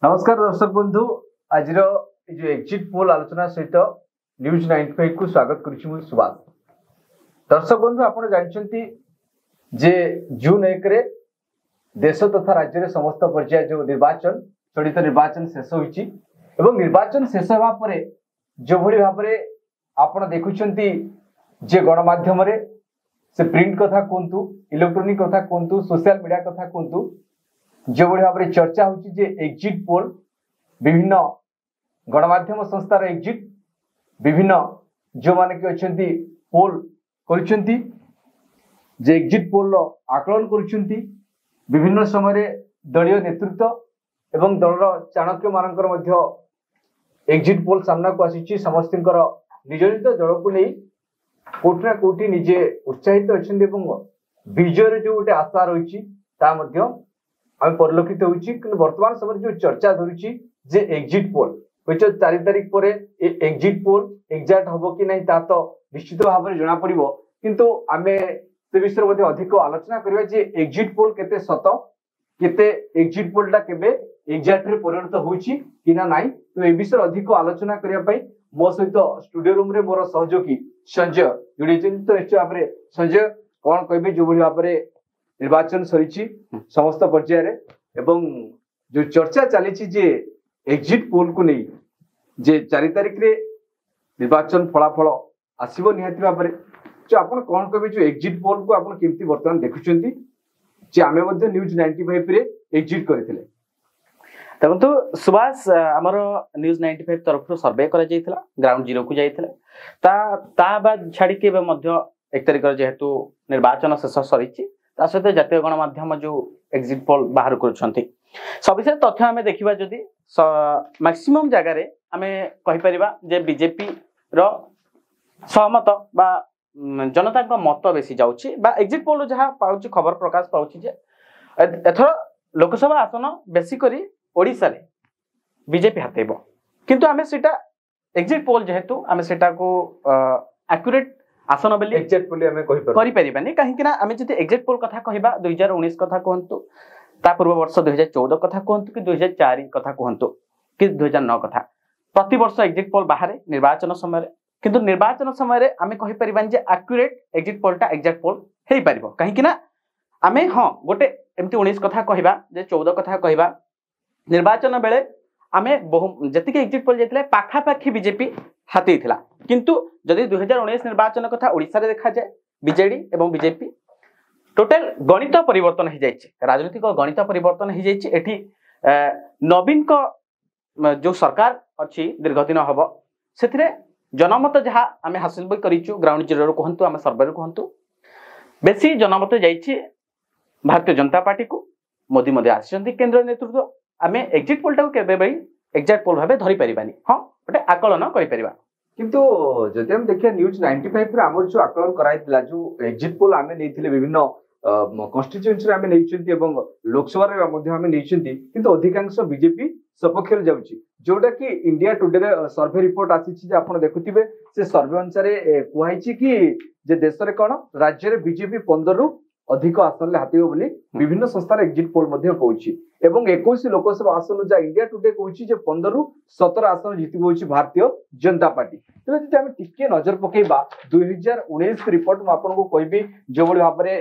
नमस्कार दर्शक बंधु आज जो एक्जिट पोल आलोचना सहित न्यूज 95 को स्वागत करुछि मु सुभाष। दर्शक बंधु आपण जानछंती जे जून 1 रे देश तथा राज्य रे समस्त पर्याय जो निर्वाचन चलित निर्वाचन शेष होइछि एवं निर्वाचन शेष होबा परे जो भली भाबरे आपण देखुछंती जे गणमाध्यम रे से प्रिंट कथा कोंतु इलेक्ट्रॉनिक कथा कोंतु सोशल मीडिया कथा कोंतु जो भाई भाव में चर्चा होची जे एक्जिट पोल विभिन्न गणमाध्यम संस्थार एक्जिट विभिन्न जो माने कि अछंती पोल करिसंती जे एक्जिट पोल रो आकलन करिसंती विभिन्न समय दलीय नेतृत्व एवं दलर चाणक्य मानकर मध्य एक्जिट पोल सामना को आसीची समस्तकर निज निज दल को नहीं कोठना कोठी निजे उत्साहित अछंती एवं विजय रे जो गोटे आशा रही ता मध्य आम परिलक्षित होची वर्तमान समय जो चर्चा धरुची जे एक्जिट पोल कह 4 तारिख पर एक्जिट पोल एग्जैक्ट हम कि नहीं ता तो निश्चित भाव में जना पड़िबो किंतु आमे से विषय मध्ये अधिक आलोचना करबा जे एक्जिट पोल केते सत केते एक्जिट पोल टा केबे एग्जैक्ट रे परिणत होची कि ना नाही तो ए विषय अधिक आलोचना करिया पई मो सहित स्टूडियो रूम रे मोर सहयोगी संजय जुड़ी तो निश्चय भाव में संजय कौन कहबे जो भली भाव में निर्वाचन सरी समस्त पर्याय रे एवं जो चर्चा चली जे एक्जिट पोल को नहीं जे 4 तारिख रे निर्वाचन फलाफल आसीबो निहाती भाव में जो आपण कौन कहबे जो एक्जिट पोल को आपण केमती वर्तमान देखुचंती जे आमे मध्ये न्यूज 95 रे एक्जिट करथिले देखो सुभाष आमर न्यूज 95 तरफ सर्वे करा जायतिला ग्राउंड जीरो को जायतिला ता बाद छाड़ी के 1 तारिख जेहेतु निर्वाचन शेष सरी ता सहित जातीय गणमाध्यम जो एक्जिट पोल बाहर कर सविशेष तथ्य आम देखा जदि मैक्सिमम जगार आम कहीपर जे बीजेपी रो सहमत बा जनता का मत बेसी जाउछि बा एक्जिट पोल जहाँ पाउछि खबर प्रकाश पाउछि जे एथर लोकसभा आसन बेसी करी ओडिसा रे बीजेपी हातेबो किंतु आम सेटा एक्जिट पोल जेहेतु आम सेटा को एक्यूरेट आसन बेली एक्जिट पोल हमें कहि परिबानी काहे ना आम जदि एक्जिट पोल कथा कहबा 2019 कथा कहंतु ता पूर्व वर्ष 2014 कथा कहंतु कि 2004 कथा कहंतु कि 2009 कथा प्रति वर्ष एक्जिट पोल बाहर निर्वाचन समय किंतु निर्वाचन समय आम कहि परिबानी जे एक्यूरेट एक्जिट पोलटा एक्जिट पोल हेई परिबो काहे ना आम हां गोटे एमती 19 कथा कहबा जे 14 कथा कहबा निर्वाचन बेले आमे बहु जतिके एक्जिट पोल जेतले पाखा पाखी बीजेपी हाथी थिला किंतु जदि 2019 निर्वाचन कथा ओडिसा रे देखा जाए बीजेडी एवं बीजेपी टोटल गणित परिवर्तन हो जाए राजनीतिक गणित परिवर्तन हो जाए एठी नवीन को जो सरकार अच्छी दीर्घ दिन हम से जनमत जहाँ आम हासिल भी करूँ ग्राउंड जीरो कहतु आम सर्वे कहतु बेसी जनमत जाइए भारतीय जनता पार्टी को मोदी मोदी आसी केंद्र नेतृत्व आम एक्जिट पोल टाक एक्जाक्ट पोल भाव धरी पारिबानी हाँ गोटे आकलन करिपरिबा किंतु जदि हम देखिए न्यूज 95 रे हमर जो आकलन कराइतला जो एक्जिट पोल आमे नैथिले विभिन्न कॉन्स्टिट्यूएंसी रे आमे नैचंती एवं लोकसभा रे मध्ये आमे नैचंती किंतु अधिकांश बीजेपी सपक्ष रे जाउची जोटा कि इंडिया टुडे रे सर्वे रिपोर्ट आसीची जे आपण देखुथिबे से सर्वे अनुसार कुहाइची कि जे देश रे कोन राज्य रे बीजेपी 15 रु अधिक आसन ले हातिबो बोली विभिन्न संस्थार एक्जिट पोल मध्ये कहूची एवं 21 लोकसभा आसन जा इंडिया टुडे कहूची जे 15 रु 17 आसन जीतिबो होची भारतीय जनता पार्टी तो जदि हम टिके नजर पकेबा 2019 रिपोर्ट म आपन को कहबी जो बड़ी भाव में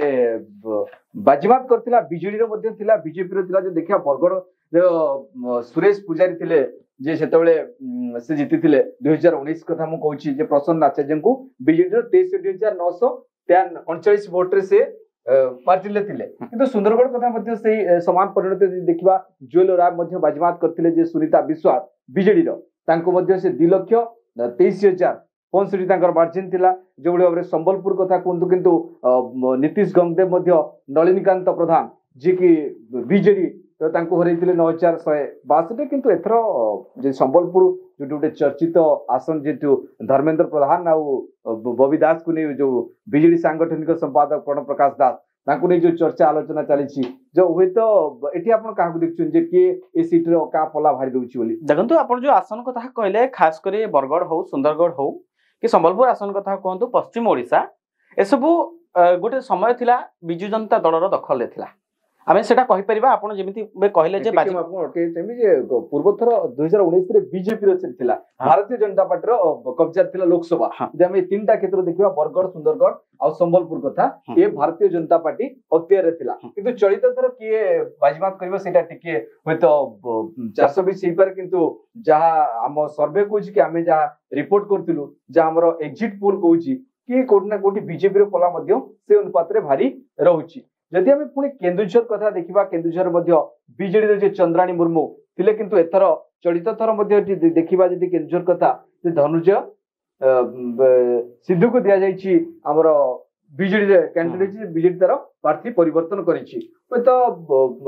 बाजीमात करथिला बीजेडी रो मध्ये थिला बीजेपी रो थिला जे देखिया बरगड़ सुरेश पुजारी थिले जे सेतबेले से जीतिथिले 2019 कथा म कहूची जे प्रसन्न आचार्य को बीजेडी रो 23,939 वोट रे से पार्टी ले थिले किंतु सुंदरगढ़ कथा मध्ये से समान परिणति देखिबा जुएल राय मध्ये बाजीमात करथिले जे सुनीता विश्वास बीजेडी रो तांको मध्ये से 2,23,065 तांकर मार्जिन थिला जो बड़ी भाव संबलपुर कथा कहतु किंतु नीतीश गंगदेव मध्ये नलिनीकांत प्रधान जी की बीजेडी तो तांको हरैथिले 9,162 किंतु एथरो जे संबलपुर जो गोटे चर्चित आसन जेतु धर्मेंद्र प्रधान आ बबी दास को नहीं जो बीजेडी सांगठनिक संपादक प्रणव प्रकाश दास तांको नहीं जो चर्चा आलोचना चली जो हुए तो एटी आपण काहू देखछन जे के ए सीट रो का पला भारी दोछि बोली देखंतु आपण जो आसन कथा कहले खास करे बरगड़ हो सुंदरगढ़ हो कि संबलपुर आसन कथा कहंतु पश्चिम ओडिशा ए सब गोटे समय थिला बिजु जनता दल रो दखल ले थिला आमे सेटा कहि परिबा आपण जेमिति कहले जे बाजी पूर्वथर 2019 रे बीजेपी रो थिला भारतीय जनता पार्टी रो कब्जा थिला लोकसभा जे हम तीनटा क्षेत्र देखिबा बरगढ़ सुंदरगढ़ आ संबलपुर कथा ए भारतीय जनता पार्टी अत्यारे थिला किंतु चलित थर किए बाजीमात करबो सेटा टिके होतो 420 ही पर किंतु जहा हम सर्वे कोछि कि हमें जहा रिपोर्ट करथिलु जे हमरो एग्जिट पोल कोछि कि कोठी ना कोठी बीजेपी रो पला मध्य से अनुपात रे भारी रहउछि जदि हम पुणी केन्दुझर कथा देखिबा केन्दुझर मध्य बीजेडी रे जे चंद्राणी मुर्मू थिले किंतु एथर चलित थर मध्य देखिबा जदि केन्दुझर कथा जे धनुजय सिद्धू को दिया जायछि हमर बीजेडी रे कैंडिडेट बीजेडी तर प्रार्थी परिवर्तन करिछि तो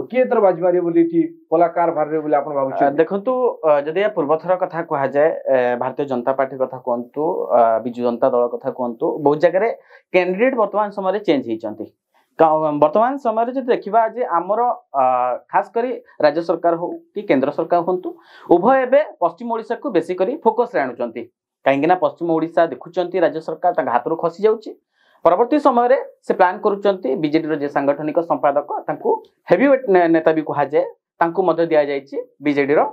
किए तर बाजमारी बोली ठी कलाकार भाररे बोली आपण भाबुछ देखंतु जदि पूर्वथर कथा कहा जाए भारतीय जनता पार्टी कथा कोंतु बिजु जनता दल कथा कोंतु बहुत जगह रे कैंडिडेट वर्तमान समय चेंज हिचंती वर्तमान समय जो देखा जे आमर खास करी राज्य सरकार हो कि केंद्र सरकार हूँ उभय एवं पश्चिम ओडिशा को बेसी करी फोकस रे आणुचंती कहीं पश्चिम ओडिशा देखुचंती राज्य सरकार हाथ रू खसी जाउची परवर्ती समय रे से प्लान करूचंती बीजेडी रो जे सांगठनिक संपादक तांकू हेवीवेट नेता भी कहा जाए तांकू मध्य दिया जायछि बीजेडी रो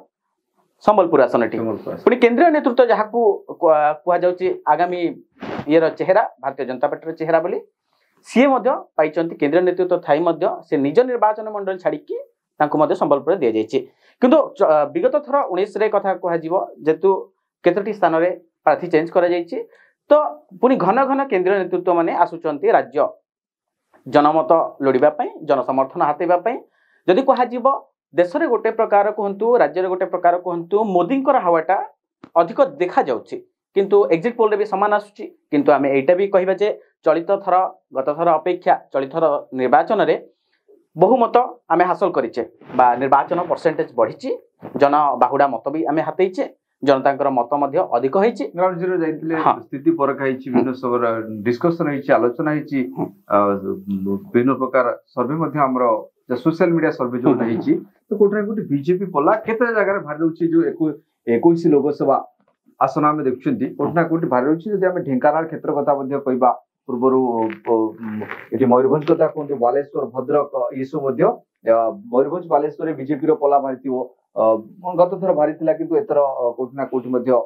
संबलपुर आसनटी पुणी केंद्रीय नेतृत्व जहाँ कह जाउची आगामी ये चेहरा भारतीय जनता पार्टी रो चेहरा बोली सीए पाइचंती केंद्रीय नेतृत्व थाई मध्य से निज निर्वाचन मंडल छाड़िकी संबलपुर दि जाइए किंतु विगत थर 19 रे कथा कह जेतु केतोटी स्थान रे प्रार्थी चेंज करा जाइए तो पुणी घन घन केंद्रीय नेतृत्व माने आसुचंती राज्य जनमत लोड़िबा पई जनसमर्थन हातेबा पई जदि कह देश रे गोटे प्रकार कहंतु राज्य रे गोटे प्रकार कहंतु मोदी हवाटा अधिक देखा जाउछि किंतु एग्जिट पोल रे भी समान आसुछि किंतु आमे एटा भी कहबा जे चलित थर गत थर अपेक्षा चलित थर निर्वाचन रे बहुमत आमे हासिल करिचे बा निर्वाचन परसेंटेज बढ़िची जन बाहुडा मत भी आमे हातेइचे जनतांकर मत मध्य अधिक होईची ग्राउंड जीरो जाइतिले स्थिति परखा हिची विभिन्न सबर डिस्कशन हिची आलोचना हिची विभिन्न प्रकार सर्वे मध्य हमरो जे सोशल मीडिया सर्वे जो हिची तो कोठरा कोठी बीजेपी पला केते जगह रे भारी होची जो 21 लोकसभा आसन आमे देखुचंती कोठना कोठी भारी होची जदि आमे ढेंकानाल क्षेत्र कथा मध्य कहबा पूर्वरु एटी मयूरभंज कथा कहते बालेश्वर भद्रक ये सब मयूरभंज बालेश्वर बीजेपी रो पला मारिथिबो गत थर भारी थिला किंतु एतर कोठी ना कोठी मध्य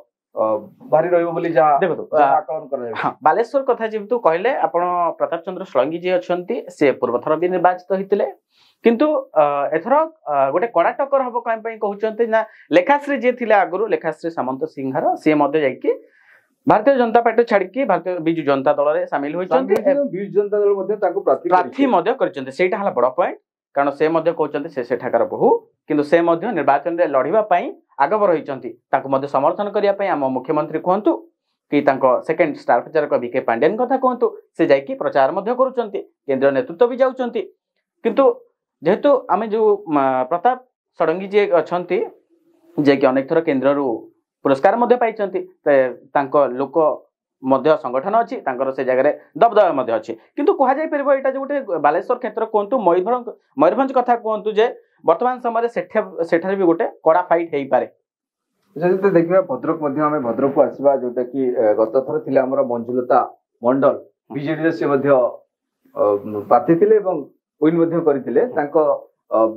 भारी रहइबो बोली जा देखो आकलन करा हां बालेश्वर कथा जेतु कहले आपण प्रताप चंद्र षडंगी जी अछंती से पूर्वथर भी निर्वाचित होइतिले किंतु एथर गोटे कड़ा टक्कर हबो काई पई कहउचंती ना लेखाश्री जे थिले आगरु लेखाश्री सामंत सिंहार से मध्य जाईकी भारतीय जनता पार्टी छाड़िकी भारतीय बिजु जनता दल रे शामिल होइचंती बिजु जनता दल मध्ये ताको प्रार्थी मध्ये करचंती सेटा हला बड़ पॉइंट कारण से मध्ये कहउचंती से सेठाकार बहु किंतु से मध्ये निर्वाचन रे लढिबा पई आगबर होइचंती ताको मध्ये समर्थन करिया पई हम मुख्यमंत्री कहंतु कि तांको सेकंड स्टार प्रचारक बीके पांडेन कथा कहंतु से जाईकी प्रचार मध्ये करूचंती केंद्रीय नेतृत्व भी जाउचंती किंतु जेहेतु आमे जो प्रताप षडंगी जे अछंती जे कि अनेक थर केंद्र रु पुरस्कार मध्ये पाइचंती तांको लोक मध्य संगठन अछि तांकर से जगह रे दबदबा मध्ये अछि किंतु कहा जाय परबो एटा जे गोटे बालेश्वर क्षेत्र कोंतु मयूरभंज कथा कोंतु जे वर्तमान समय रे सेठारे भी गोटे कड़ा फाइट हेई पारे जदि तो देखिबा भद्रक मध्ये हमें भद्रक को आसीबा जोटा कि गत थर थिला हमर मंजुलता मंडल बीजेडी रे से मध्ये प्रार्थी थिले एवं विन मध्ये करथिले तांको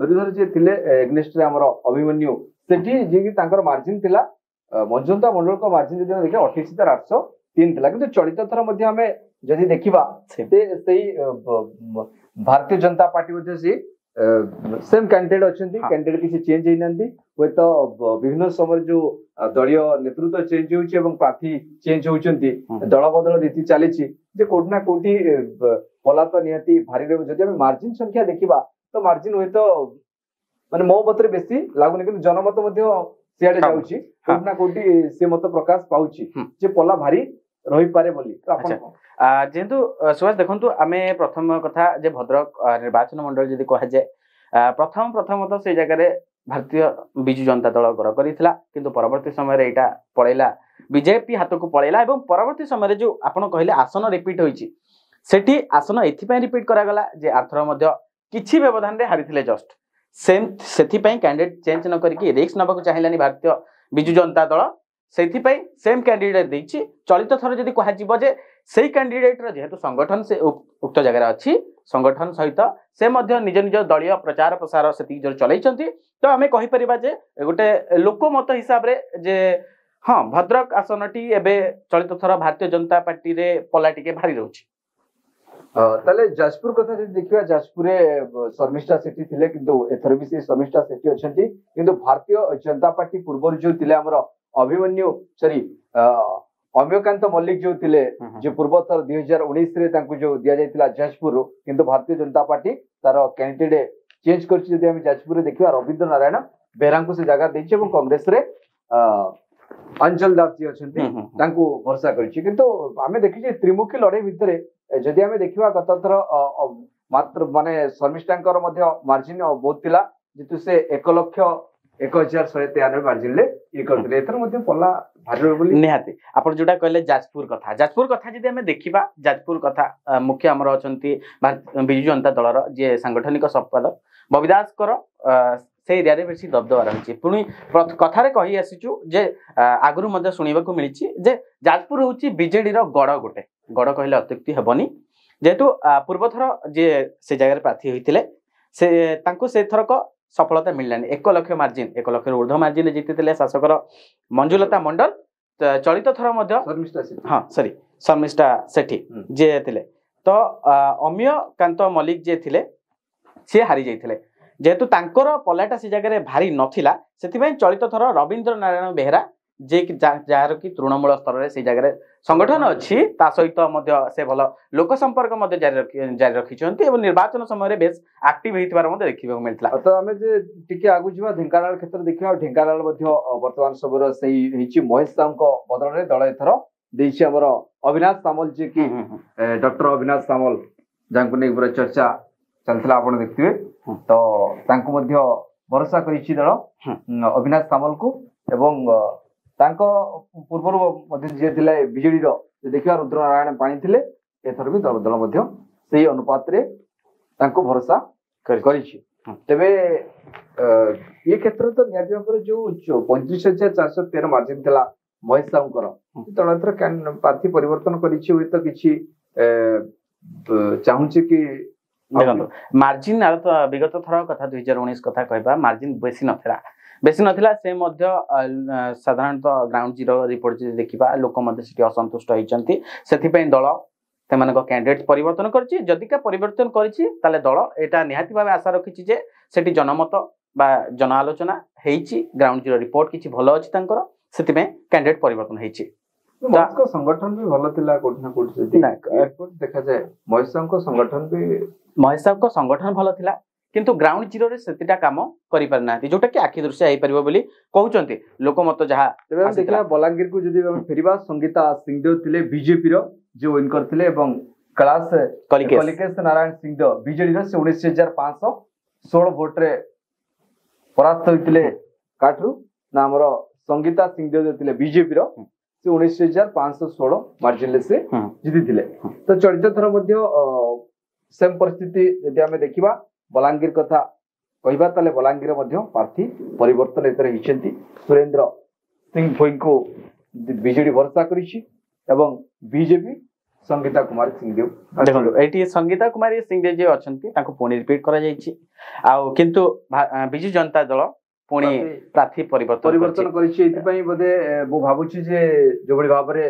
विरोध जे थिले एग्नेस्ट रे हमर अभिमन्यु सेठी जे कि तांकर मार्जिन थिला मंजुलता मंडल को मार्जिन जदि देखे 28,803 थिला किंतु चलित थर मध्ये हमें जदि देखिबा सेही भारतीय जनता पार्टी मध्ये से सेम कैंडिडेट अछंती कैंडिडेट किसी चेंज होई नंदी होय तो विभिन्न समय जो दलीय नेतृत्व चेंज होउची एवं प्रार्थी चेंज होउचंती दल बदल रीति चलीची जे कोठना कोठी पला तो नियति भारी रे जदि हम मार्जिन संख्या देखिबा तो मार्जिन होय तो माने मो मतरे बेसी लागुनी किंतु जनमत मध्ये सियाडे जाउची कोठना कोठी से मत प्रकाश पाउची जे पला भारी रही पारे बोली तो आपण जेहेतु सुभाष देखंतु आमे प्रथम कथा जे भद्रक निर्वाचन मंडल जदि कहा जाए प्रथम तो से जगह रे भारतीय बिजु जनता दल गड़ करितला किंतु परवर्ती समय रे एटा पळेला बीजेपी हाथ को पळेला एवं परवर्ती समय रे जो आपण कहले आसन रिपीट होईची सेठी आसन एथि पय रिपीट करा गला जे आर्थर मध्य किछि व्यवधान रे हारिथिले जस्ट सेम सेथि पय कैंडिडेट चेंज न करके रिस्क नबाक चाहिलानी भारतीय बिजु जनता दल सेथि पय सेम कैंडिडेट देछि चलित थर जदि कहा जिवो जे सेही कैंडिडेट रे जेहेतु संगठन से उक्त जगह रे अछि संगठन सहित से मध्य निज निज दलीय प्रचार प्रसार से जोर चलैछंती तो आमे कहि परिबा जे गोटे लोकमत हिसाब रे जे हाँ भद्रक आसनटी एबे चलित थर भारतीय जनता पार्टी रे पला टिके भारी रहउछि ताले जाजपुर कथा जदि देखिबा जाजपुर शर्मिष्ठा सेठी थिले किंतु एथर भी से शर्मिष्ठा सेठी अछंती किंतु भारतीय जनता पार्टी पूर्व जो थिले हमर अभिमन्यु सॉरी अम्यकांत मल्लिक जो थिले जो पूर्व थर 2019 रे तांकु जो दिया जायतिला जाजपुर किंतु भारतीय जनता पार्टी तार कैंडिडेट चेंज करछि जदि हम जाजपुर रे देखिबा रविंद्र नारायण बेहरा को से जगह देछि एवं कांग्रेस रे अंचल दास जी अछंती तांकु भरोसा करछि किंतु आमे देखिछि त्रिमुखी लड़ाई भितरे जदि आमे देखिबा गत थर मात्र माने शर्मिष्ठांकर मध्य मार्जिन बहुत थिला जेतु से 1,01,193 मार्जिन ले ये करथिले एथर मध्य पल्ला भारी बोली निहाती आपण जोटा कहले जाजपुर कथा जदि आमे देखिबा जाजपुर कथा मुख्य हमर अछंती बिजु जनता दलर जे सांगठनिक संपादक बबिदास कर से एरिया रे बेसी दबदबा रहिछि पुणी कथा रे कहि आसीचु जे आगरु मध्ये सुनिबा को मिलिछि जे जाजपुर होछि बीजेडी रो गड़ कहले अत्युक्ति हेबनी जेतु पूर्वथर जे से जगह रे प्रार्थी होइतिले से तांको से थरक सफलता मिललानी 1 लाख मार्जिन 1 लाख ऊर्ध्व मार्जिन जीतिले शासकर मंजुलता मंडल चलित थर मध्ये हाँ सॉरी शर्मिष्ठा सेठी जे थिले तो अम्यकांत मल्लिक जे थिले से हारी जाइथिले जेहेतु तांकर पलाटा से जगह भारी नथिला सेथिबे चलित थर रविंद्र नारायण बेहरा जे जार की तृणमूल स्तर रे से जगह संगठन अच्छी ता सहित मध्य से भल लोक संपर्क मध्य जारी रखिछन्ती एवं निर्वाचन समय रे बेस एक्टिव हेतिबार मध्य देखिबा को मिलतला तो हमें जे टिके आगु जिवा ढेंकानाल क्षेत्र देखिबा ढेंकानाल मध्य वर्तमान सबरो सही हिची महेश साहू को बदल रे दल एथरो देछि हमर अविनाश सामल जे की डॉक्टर अविनाश सामल जांको नै पूरा चर्चा चलतला आपण देखथिबे तो तांको मध्य भरोसा करिछि दल अविनाश सामल को एवं तांको पूर्व मध्य जे थिले बिजेडी रो देखिबा रुद्र नारायण पाणी थिले एथर भी दल मध्य सेही अनुपात रे तांको भरोसा करिछि तबे ये क्षेत्र तो नियाति पर जो 35,413 मार्जिन थिला महेश साहूकर तळतर प्रार्थी परिवर्तन करिछि होय तो किछि चाहूछि कि देखो मार्जिन विगत थर कथा 2019 कथा कहबा मार्जिन बेसी नथिला से मध्य साधारणतः ग्राउंड जीरो रिपोर्ट देखिबा लोक मध्य सिटी असंतुष्ट होइचंती सेथि पय दल सेमानक कैंडिडेट परिवर्तन करछि जदिका परिवर्तन करछि ताले दल एटा निहाती भाबे आशा रखिछि जे सेठी जनमत बा जन आलोचना हेइछि ग्राउंड जीरो रिपोर्ट किछि भलो अछि तांकर सेथि पय कैंडिडेट परिवर्तन हेइछि महेश संगठन भी भलो थिला कोठना कोठी रिपोर्ट देखा जाय महेश को संगठन भी महेश को संगठन भलो थिला किंतु ग्राउंड जीरो रे सेतिटा काम करि परना जोटा कि आखि दृश्य हेइ परिबो बोली कहउचंती लोकमत जहा देखला बलांगीर को जदी फेरिबा संगीता सिंहदेव थिले बीजेपी रो जो विन करथिले एवं कैलाश कलिकेश नारायण सिंहदेव बीजेडी रो 19,516 वोट रे परास्त होइतिले काटरू ना हमरो संगीता सिंहदेव थिले बीजेपी रो से 19,516 मार्जिन ले से जीतिथिले तो चलित थर मध्य सेम परिस्थिति यदि हमें देखिबा बलांगीर कथा कहबा ताले बलांगीर मध्य प्रार्थी परिवर्तन एतरे हिचंती सुरेंद्र सिंह भोई को बीजेडी भरोसा करिछि एवं बीजेपी संगीता कुमारी सिंहदेव देखो एटी संगीता कुमारी सिंहदेव जे अछंती ताको पुणी रिपीट करा जायछि आ किंतु बिजु जनता दल पुणी प्रार्थी परिवर्तन करिछि एति पई बदे मो भाबुछि जे जोबडी भाबरे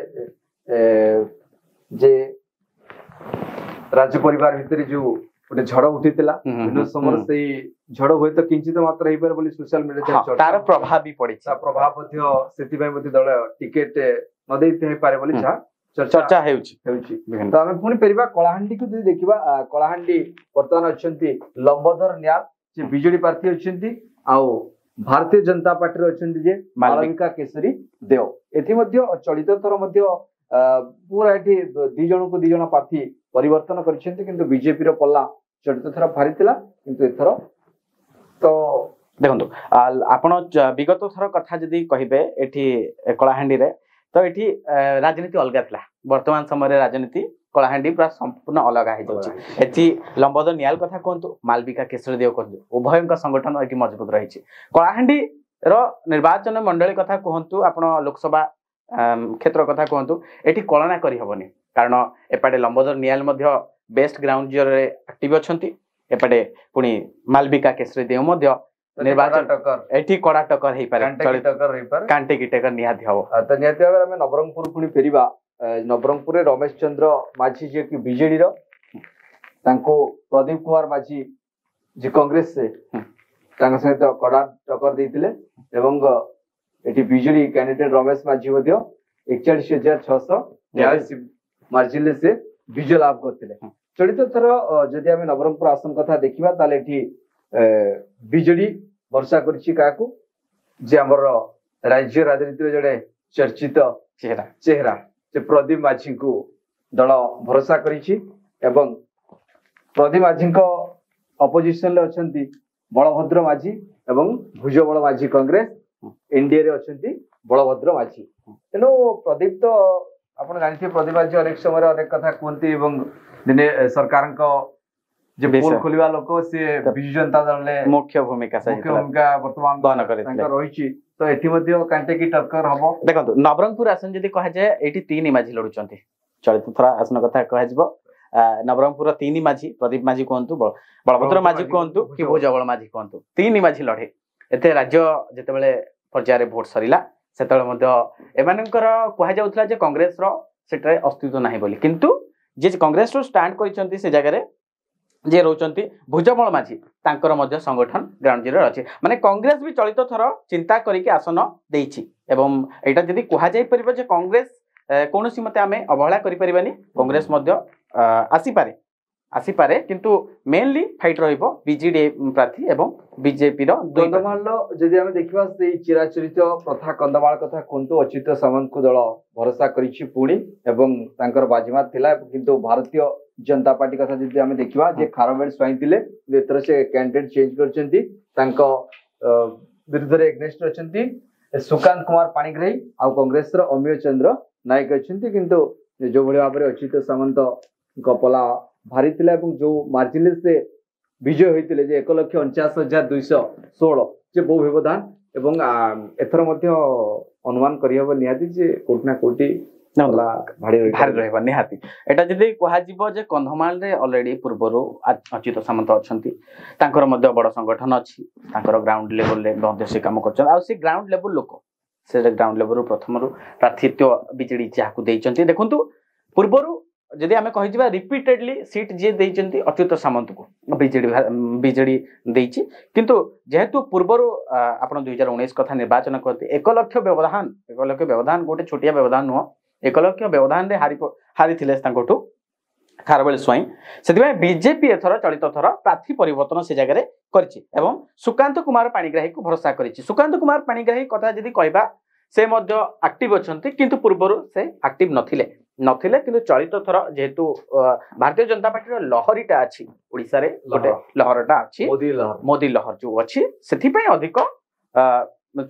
जे राज्य परिवार भितरे जो गोटे झड़ उठीला समय से झड़ हुए तो किंचित मात्र हेइ पर बोली सोशल मीडिया तार प्रभाव भी पड़ी प्रभाव मध्य सेति पई मध्य दल टिकेट न देते हे पारे बोली चर्चा हेउची तो हम पुणी फेरिबा कलाहांडी को जदि देखिबा कलाहांडी वर्तमान अछंती लंबोदर न्याल जे बीजेडी प्रार्थी अछंती आ भारतीय जनता पार्टी रे अछंती जे मालविका केसरी देव एथि मध्य चलित थर मध्य पूरा एठी दि जण प्रार्थी परिवर्तन करिसेंती किंतु बीजेपी रो पल्ला चलित थर भारी थिला किंतु एथर तो देखंतु आपण विगत थर कथा जदी कहिबे एठी कलाहांडी रे तो एठी राजनीति अलगा थिला वर्तमान समय राजनीति कलाहांडी पूरा संपूर्ण अलगा हे जाउची एठी लंबोदर न्याल कथा कोंतु मालविका केसरी देव कोंतु उभयंक संगठन एठी मजबूत रहिछि कलाहांडी रो निर्वाचन मंडली कथा कोंतु आपण लोकसभा क्षेत्र कथा कहतु एटी कलना करी हबनी कारण एपाटे लंबोदर नियाल मध्य बेस्ट ग्राउंड जीरो रे एक्टिव अछंती एपटे पुनी मालविका केसरी देव मध्य निर्वाचन टक्कर एठी कड़ा टक्कर हेई पारे टक्कर रही पारे कांटे की टक्कर निहाती हबो तो निहती भाव में नवरंगपुर पुणी फेरिबा नवरंगपुर रे रमेश चंद्र माझी जे कि बीजेडी रो तांको प्रदीप कुमार माझी जे कांग्रेस से तांको सहित कड़ा टक्कर देइतिले एवं एठी बीजेडी कैंडिडेट रमेश माझी मध्य 41,642 मार्जिन से विजय लाभ करथिले चलित थर जदि आमे नवरंगपुर आसन कथा देखिबा ताले एठी बीजेडी वर्षा करछि काकू जे हमर राज्य राजनीति रे जड़े चर्चित चेहरा से प्रदीप माझी को दल भरोसा करिछि एवं प्रदीप माझी को अपोजिशन ले अछंती बलभद्र माझी एवं भुजबल माझी कांग्रेस एनडीए रे अछंती बलभद्र माझी तेनो प्रदीप तो आपण जानिथि प्रदीप माझी अनेक समय अनेक कथा कहती एवं दिने सरकार को जे पोल खोलिवा लोक से बिजु जनता दल ले मुख्य भूमिका वर्तमान बहन करथिले रहिछि तो एठी मध्ये कांटे की टक्कर हबो देखंतु नवरंगपुर आसन जदी कहा जाय एठी तीन माझी लडुचंती चलित थरा आसन कथा कहा जिवो नवरंगपुर तीन माझी प्रदीप माझी कोहंतु बलभद्र माझी कोहंतु कि भुजबल माझी कोहंतु तीन माझी लढे एते राज्य जते बेले पर्याय भोट सरिला सेतळे मध्ये एमानकर कहा जाउतला जे कांग्रेस रो सेटरे अस्तित्व नाही बोली किंतु जे कांग्रेस रो स्टैंड करिसंती से जगह रे जे रोचंती भुजबल माझी तांकर मध्य संगठन ग्राउंड जीरो अछि माने कांग्रेस भी चलित थर चिंता करिके आसन देइछि एवं एटा जदी कहा जाय परिबो जे कांग्रेस कोनोसी मते आमे अवहेला करि परिबानी कांग्रेस मध्य आसी पारे किंतु मेनली फाइट रहिबो बीजेडी प्रार्थी एवं बीजेपी रो कंदमाल जदी आमे देखिबा से चिराचरित प्रथा कंदमाल कथा कोंतो अच्युत सामंत को दल भरोसा करिछि पुणी एवं तांकर बाजीमात थिला किंतु भारतीय जनता पार्टी कथा जदी आमे देखिबा जे खारबेल स्वाई थिले एतर से कैंडिडेट चेंज करचंती तांको विरुद्ध रे एग्नेस्ट रचंती सुकांत कुमार पाणिग्राही आ कांग्रेस रो अमिय चंद्र नायक अछंती किंतु जो भली भाबरे अच्युत सामंत गपला भारी थिला एवं जो मार्जिन से विजय होइतिले जे 1,49,216 जे बहु व्यवधान एवं एथर मध्य अनुमान करियब निहाती जे कोटना कोटी भारी रहबा निहाती एटा जदी कहा जिवो जे कंधमाल रे ऑलरेडी पूर्वरो अच्युत सामंत अछंती तांकर मध्य बड़ संगठन अछि तांकर ग्राउंड लेवल ले मध्य से काम करछन आ से ग्राउंड लेवल लोक से ग्राउंड लेवल प्रथमरु प्रार्थीत्व बीजेडी चाहू देइचंती देखंतु पूर्वरो जदि आमे कहि जिबा रिपीटेडली सीट जे देइचंती अच्युत सामंत को बीजेडी देइची किंतु जेहेतु पूर्वरो आपण 2019 कथा निर्वाचन करते 1 लाख व्यवधान गोटे छोटिया व्यवधान नुह 1 लाख व्यवधान रे हारी थिले तांकोटू खारबेल स्वाई सेदिबा बीजेपी एथर चलित थर प्रार्थी परिवर्तन से जगह रे करछि एवं सुकांत कुमार पाणिग्राही को भरोसा करछि सुकांत कुमार पाणिग्राही कथा जदि कहबा से मध्य एक्टिव अछंती किंतु पूर्वरो से एक्टिव नथिले किंतु चलित थर जेहेतु भारतीय जनता पार्टी रो लहरीटा अछि ओडिसा रे गोटे लहरटा अछि मोदी लहर जो अछि सेथि पय अधिक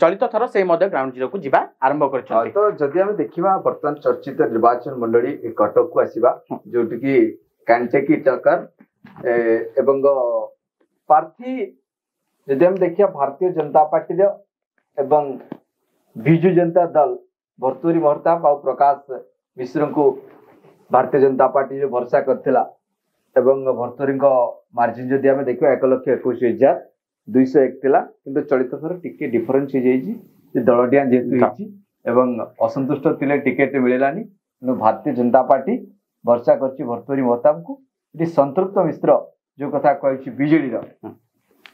चलित थर से मध्य ग्राउंड जीरो को जिबा आरंभ करछंती तो जदि हम देखिबा वर्तमान चर्चित निर्वाचन मंडली कटक को आसीबा जोटि की कांटे की टक्कर एवं प्रार्थी जदि हम देखिया भारतीय जनता पार्टी रो एवं बिजु जनता दल भर्तुरी महताब आ प्रकाश मिश्र को भारतीय जनता पार्टी जो भरोसा करथिला एवं भर्तुरी मार्जिन जदि हम देखिबा 1,21,201 थिला किंतु चलित थर टिके डिफरेंस हो जाइछि जे दलडिया जेतु हिछि एवं असंतुष्ट थिले टिकेट मिलेलानी किंतु भारतीय जनता पार्टी भरोसा करछि भर्तुरी महताब को जे संतृप्त मिश्र जो कथा कहछि बीजेडी रो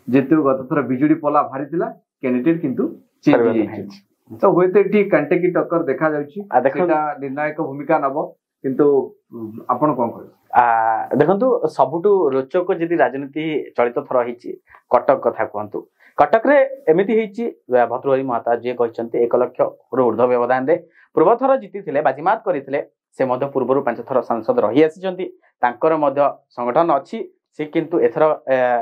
जेतु गत थर बीजेडी पला भारी थिला कैंडिडेट किंतु चेंज हो जाइछि तो होते ठीक कांटे की टक्कर देखा जाउछि सेटा निर्णायक भूमिका नबो किंतु आपण कोन कहै देखंतु सबुटु रोचक जदि राजनीति चलित थर हिछि कटक कथा कहंतु कटक रे एमिति हिछि भद्रहरि महता जे कहचंती 1 लाख ऊर्ध्व व्यवधान रे पूर्व थर जीति थिले बाजीमात करिथिले से मध्य पूर्वरु 5 थर सांसद रही आसीचंती तांकर मध्य संगठन अछि से किंतु एथर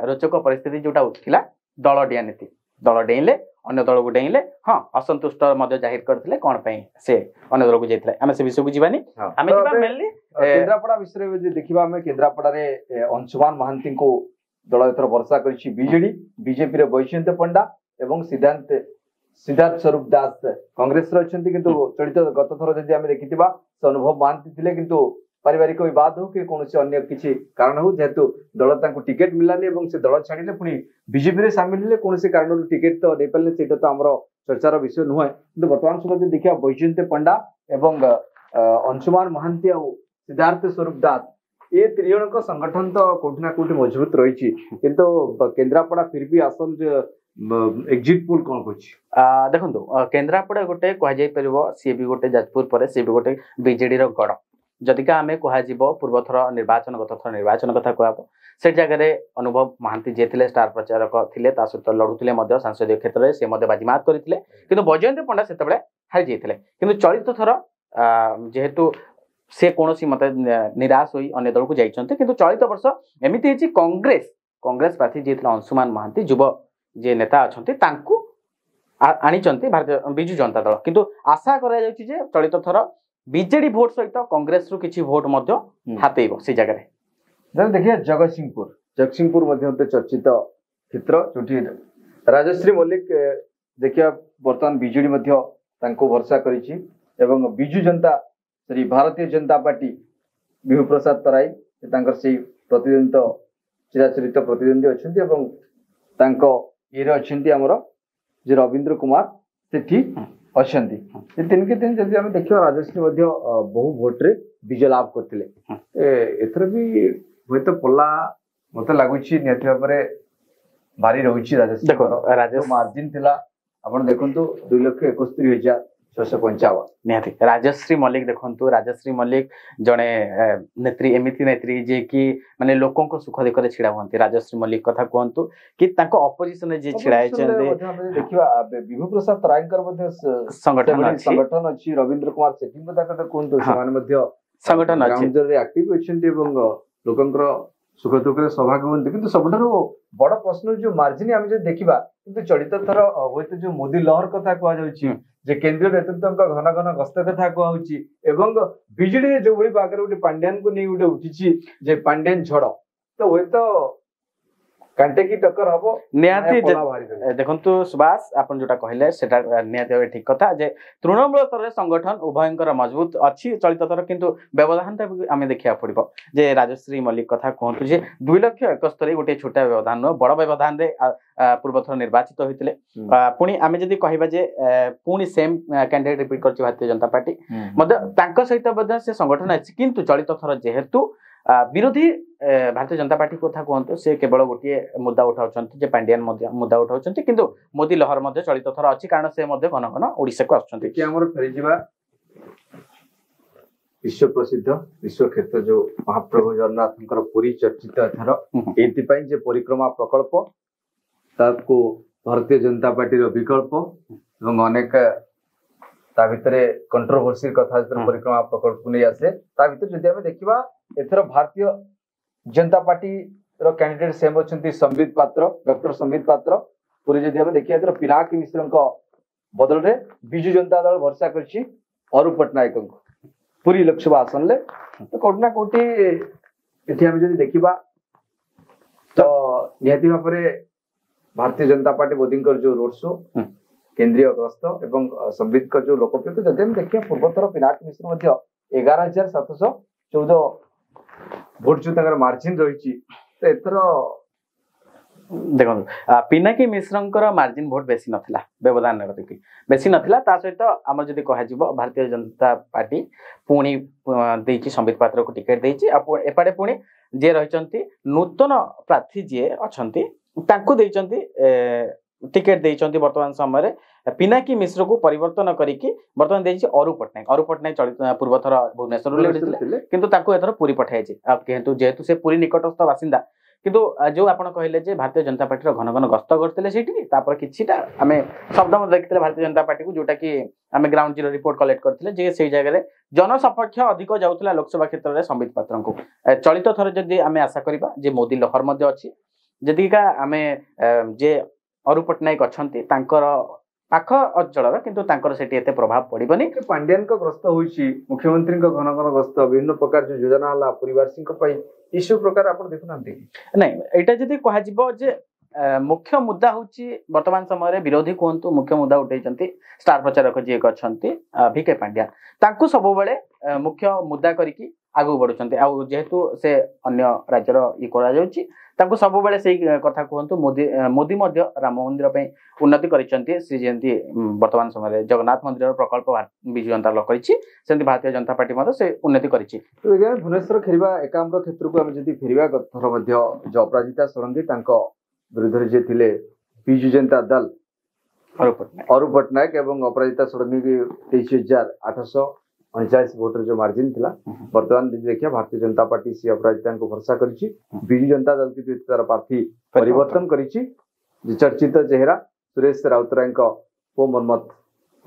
रोचक परिस्थिति जोटा उठिला दल डिया नीति दल डेइले अन्य दल को डेइले हां असंतुष्ट मध्य जाहिर करथिले कोन पई से अन्य दल को जेथिले आमे से विषय को जीवानी आमे जीवा मेनली केंद्रापड़ा विषय में देखिबा हमें केंद्रापड़ा रे अंशुमान महांती को दल एथर भरोसा करछि बीजेडी बीजेपी रे वैजयंत पंडा एवं सिद्धार्थ स्वरूप दास कांग्रेस रे अछंती किंतु चलित गत थर जदि हमें देखितिबा से अनुभव महांती थिले किंतु पारिवारिक विवाद हो कि कौन अन्य किसी कारण हो जेहेतु दल टिकेट मिलानी से दल छाड़िले पुणी बीजेपी में सामिल हेले कौन कारण टिकेट तो नहीं पारे से तो आम चर्चार विषय नुहे कि बर्तमान समय देखिए बैजयंत पंडा एवं अंशुमान महांती आ सिद्धार्थ स्वरूप दास ये त्रिजण संगठन तो कौटि ना कौटि मजबूत रही किंतु केन्द्रापड़ा फिर भी आसन एग्जिट पोल कौन कह देखो केन्द्रापड़ा गोटे कह सी भी गोटे जाजपुर पर सी भी गोटे बीजेडी गढ़ जदिका आम कह पूर्वथर निर्वाचन गत थर निर्वाचन कथा कह से जगह अनुभव महांती जी थे स्टार प्रचारक थे सहित लड़ुले सांसदीय क्षेत्र में से बाजीमात करते कि बैजयंत पंडा से हारी जाते कि चलित थर जेहेतु से कौन मत निराश हो अन्य दल को जाइए कि चलित वर्ष एमती कांग्रेस प्रार्थी जी अंशुमान महांती युव जे नेता अच्छा आनी भारतीय विजु जनता दल किंतु आशा करा चलित थर बीजेडी भोट सहित कांग्रेस रु किछि भोट हाथेब से जगह देखिए जगतसिंहपुर चर्चित क्षेत्र जो राजश्री मल्लिक देखिए बर्तमान बीजेडी भरसा कर विजु जनता सॉरी भारतीय जनता पार्टी विभू प्रसाद तराई से प्रतिद्वंद चिराचरित प्रतिद्वंदी अच्छा ये आमर जे रवींद्र कुमार सेठी अच्छा तीन के तीन जब देखिए राजश्री बहु भोट्रे विजय लाभ करते एथर भी हूँ तो पल्ला मत लगुच निहती भाव में भारी रही राजश्री मार्जिन थिला आपण देखु 2,71,655 निहाती राजश्री मल्लिक देखु राजश्री मल्लिक जड़े नेत्री एमती नेत्री जे कि माने लोकों को सुख दुख छिड़ा हुआ राजश्री मल्लिक कथा कहतु कि अपोजिशन जे छिड़ा देखिबा विभू प्रसाद तराईकर संगठन अछि रवींद्र कुमार सेठी कथा कहतु संगठन अछि एक्टिव अछि लोकंकर सुख दुख सौभाग्य बनते कि सब बड़ प्रश्न जो मार्जिन आम देखा कि चलित थर हूँ जो मोदी लहर कथा कह केंद्रीय नेतृत्व घन घन गस्त कथा कहूँ बीजेडी जो भाई आगे गोटे पांड्यान को नहीं गोटे उठी पांड्यान झड़ तो हूँ तो कांटे की टक्कर हम निहाती देखु सुभाष आपन जोटा कहले सेटा निहाती भाव ठीक कथा जे तृणमूल स्तर में संगठन उभयंकर मजबूत अच्छी चलित थर किंतु व्यवधान आम देखा पड़ो जे राजश्री मल्लिक कथा कहतु जे 2,71,000 गोटे छोटा व्यवधान नुह बड़ व्यवधान पूर्वथर निर्वाचित होते पुणी आम जदि कहबा जे पुणी सेम कैंडिडेट रिपीट कर भारतीय जनता पार्टी सहित से संगठन अच्छी किंतु चलित थर जेहेतु विरोधी भारतीय जनता पार्टी कथा कहतु से केवल गोटे मुद्दा उठाउछन्ति पांड्यान मुद्दा उठाउछन्ति किंतु मोदी लहर चलित थर अच्छी कारण से घन घन ओडिशा को आछन्ति विश्व प्रसिद्ध विश्व क्षेत्र जो महाप्रभु जगन्नाथ पुरी चर्चित एथर एथिपाई जे परिक्रमा प्रकल्प ताको भारतीय जनता पार्टी विकल्प एवं अनेक ता भितर कंट्रोवर्सी कथा परिक्रमा प्रकल्प को नहीं आसे ता भितर जदि आमे देखिबा एथर भारतीय जनता पार्टी रो कैंडिडेट सेम अछंती संबित पात्र डॉक्टर संबित पात्र पुरी जदि आमे देखिया एथर पिनाकी मिश्रଙ୍କ बदल रे बिजु जनता दल भरसा करछि अरूप पटनायक पुरी लोकसभा आसन ले तो कोटना कोटी एथि आमे जदि देखिबा तो निहति भाव में भारतीय जनता पार्टी मोदी जो रोड शो केंद्रीय गस्त एवं संबित जो लोकप्रियता जदि देखिए पूर्वथर पिनाकी मिश्र 11,714 भोट जो मार्जिन रही एथर देखो पिनाकी मिश्र मार्जिन भोट बेसी नथिला व्यवधान बेसी नथिला ता सहित आम जदि कह भारतीय जनता पार्टी पुणी देछि संबित पात्र को टिकेट देछि एपटे पुणी जे रहिचंती नूतन प्रार्थी जे अछंती तांको देइचंती टिकेट देइचंती वर्तमान समय पिनाकी मिश्र को परिवर्तन करिकी वर्तमान देइछि अरूप पटनायक चलित पूर्वथर भुवनेश्वर लड़िथिले किंतु तांको एथर पुरी पठाइछि जेहेतु से पुरी निकटस्थ बासिंदा किंतु जो आपण कहले जे भारतीय जनता पार्टी घन घन गस्त करते से किछिटा आमे शब्द देखते भारतीय जनता पार्टी को जोटा कि आमे ग्राउंड जीरो रिपोर्ट कलेक्ट करथिले जे सेई जगह जनसपक्ष अधिक जाउतला लोकसभा क्षेत्र में संबित पात्र को चलित थर जदि आमे आशा करिबा जे मोदी लहर मध्ये अछि जदिका आमे जे अरूप पटनायक अछंती तांकर पाख अंचल किंतु तांकर सेठी एते प्रभाव पड़िबनी पांड्यान को ग्रस्त होईछि मुख्यमंत्री को घन घन ग्रस्त विभिन्न प्रकार जो योजना हला परिवारसिंह पई इश्यू प्रकार आपण देखुनांती नहीं एटा जदि कहा जिवो जे मुख्य मुद्दा होची वर्तमान समय विरोधी कहतु मुख्य मुद्दा उठेचंती स्टार प्रचारक जी अछंती भिके पांड्या तांकु सब बेले मुख्य मुद्दा करिकी आगू बढ़ुଛନ୍ତି ଆଉ ଯେହେତु ସେ ଅନ୍ୟ ରାଜ୍ୟର ଇ କରାଯାଉଛି ତାଙ୍କୁ ସବୁବେଳେ ସେଇ କଥା କୁହନ୍ତୁ ମୋଦି ମଧ୍ୟ ରାମ ମନ୍ଦିର ପାଇଁ ଉନ୍ନତି କରିଛନ୍ତି ସେ ଯେମିତି ବର୍ତ୍ତମାନ ସମୟରେ ଜଗନ୍ନାଥ ମନ୍ଦିରର ପ୍ରକଳ୍ପ ବିଜୁ ଜନତା ଦଳ କରିଛି ସେମିତି ଭାରତୀୟ ଜନତା ପାର୍ଟି ମଧ୍ୟ ସେ ଉନ୍ନତି କରିଛି। ଭୁବନେଶ୍ୱର ଫେରିବା ଏକାମ୍ର କ୍ଷେତ୍ରକୁ ଆମେ ଯଦି ଫେରିବା ଗତଥର ମଧ୍ୟ ଯୋଉ ଅପରାଜିତା ଷଡ଼ଙ୍ଗୀ ତାଙ୍କ ବିରୁଦ୍ଧରେ ଯିଏ ଥିଲେ ବିଜୁ ଜନତା ଦଳ ଅରୁପ ପଟ୍ଟନାୟକ ଏବଂ ଅପରାଜିତା ଷଡ଼ଙ୍ଗୀ 23,839 ଭୋଟର ଯୋଉ ମାର୍ଜିନ ଥିଲା ବର୍ତ୍ତମାନ ଯଦି ଦେଖିବା ଭାରତୀୟ ଜନତା ପାର୍ଟି ସେ ଅପରାଜିତାଙ୍କୁ ଭରସା କରିଛି ବିଜୁ ଜନତା ଦଳ କିନ୍ତୁ ତାର ପ୍ରାର୍ଥୀ ପରିବର୍ତ୍ତନ କରିଛି ଚର୍ଚ୍ଚିତ ଚେହେରା ସୁରେଶ ରାଉତରାୟଙ୍କ ପୁଅ ମନ୍ମଥ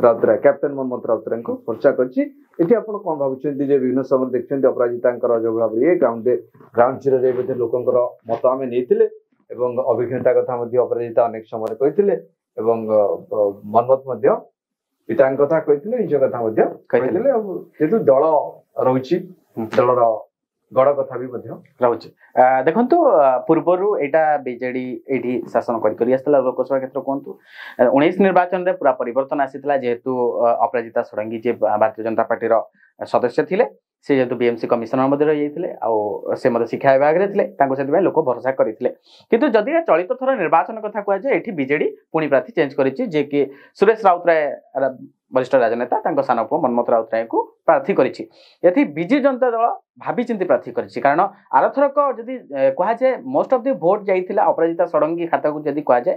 ରାଉତରାୟ କ୍ୟାପ୍ଟେନ ମନ୍ମଥ ରାଉତରାୟଙ୍କୁ ଭରସା କରିଛି। ଏଠି ଆପଣ କଣ ଭାବୁଛନ୍ତି ଯେ ବିଭିନ୍ନ ସମୟରେ ଦେଖିଛନ୍ତି ଅପରାଜିତାଙ୍କର ଯୋଉ ଭାବରେ ଗ୍ରାଉଣ୍ଡ ଜିରୋରେ ମଧ୍ୟ ଲୋକଙ୍କର ମତ ଆମେ ନେଇଥିଲେ ଏବଂ ଅଭିଜ୍ଞତା କଥା ମଧ୍ୟ ଅପରାଜିତା ଅନେକ ସମୟରେ କହିଥିଲେ ଏବଂ ମନ୍ମଥ ମଧ୍ୟ ପିତାଙ୍କ କଥା କହିଥିଲେ ନିଜ କଥା ମଧ୍ୟ କହିଥିଲେ ଆଉ ଯେହେତୁ ଦଳ ରହୁଛି ଦଳର ଗଡ଼ କଥା ବି ମଧ୍ୟ ରହୁଛି। ଦେଖନ୍ତୁ ପୂର୍ବରୁ ଏଇଟା ବିଜେଡି ଏଇଠି ଶାସନ କରି ଆସିଥିଲା ଲୋକସଭା କ୍ଷେତ୍ର କୁହନ୍ତୁ 19 ନିର୍ବାଚନରେ ପୁରା ପରିବର୍ତ୍ତନ ଆସିଥିଲା ଯେହେତୁ ଅପରାଜିତା ଷଡ଼ଙ୍ଗୀ ଯେ ଭାରତୀୟ ଜନତା ପାର୍ଟିର ସଦସ୍ୟ ଥିଲେ ସେ ଯେହେତୁ ବିଏମସି କମିଶନର ମଧ୍ୟ ରହିଯାଇଥିଲେ ଆଉ ସେ ମଧ୍ୟ ଶିକ୍ଷା ବିଭାଗରେ ଥିଲେ ତାଙ୍କୁ ସେଥିପାଇଁ ଲୋକ ଭରସା କରିଥିଲେ କିନ୍ତୁ ଯଦି ଚଳିତ ଥର ନିର୍ବାଚନ କଥା କୁହାଯାଏ ଏଠି ବିଜେଡି ପୁଣି ପ୍ରାର୍ଥୀ ଚେଞ୍ଜ କରିଛି ଯେ କି ସୁରେଶ ରାଉତରାୟ ବରିଷ୍ଠ ରାଜନେତା ତାଙ୍କ ସାନ ପୁଅ ମନ୍ମଥ ରାଉତରାୟଙ୍କୁ ପ୍ରାର୍ଥୀ କରିଛି। ଏଠି ବିଜୁ ଜନତା ଦଳ ଭାବିଚିନ୍ତି ପ୍ରାର୍ଥୀ କରିଛି କାରଣ ଆରଥରକ ଯଦି କୁହାଯାଏ ମୋଷ୍ଟ ଅଫ୍ ଦି ଭୋଟ ଯାଇଥିଲା ଅପରାଜିତା ଷଡ଼ଙ୍ଗୀ ଖାତାକୁ ଯଦି କୁହାଯାଏ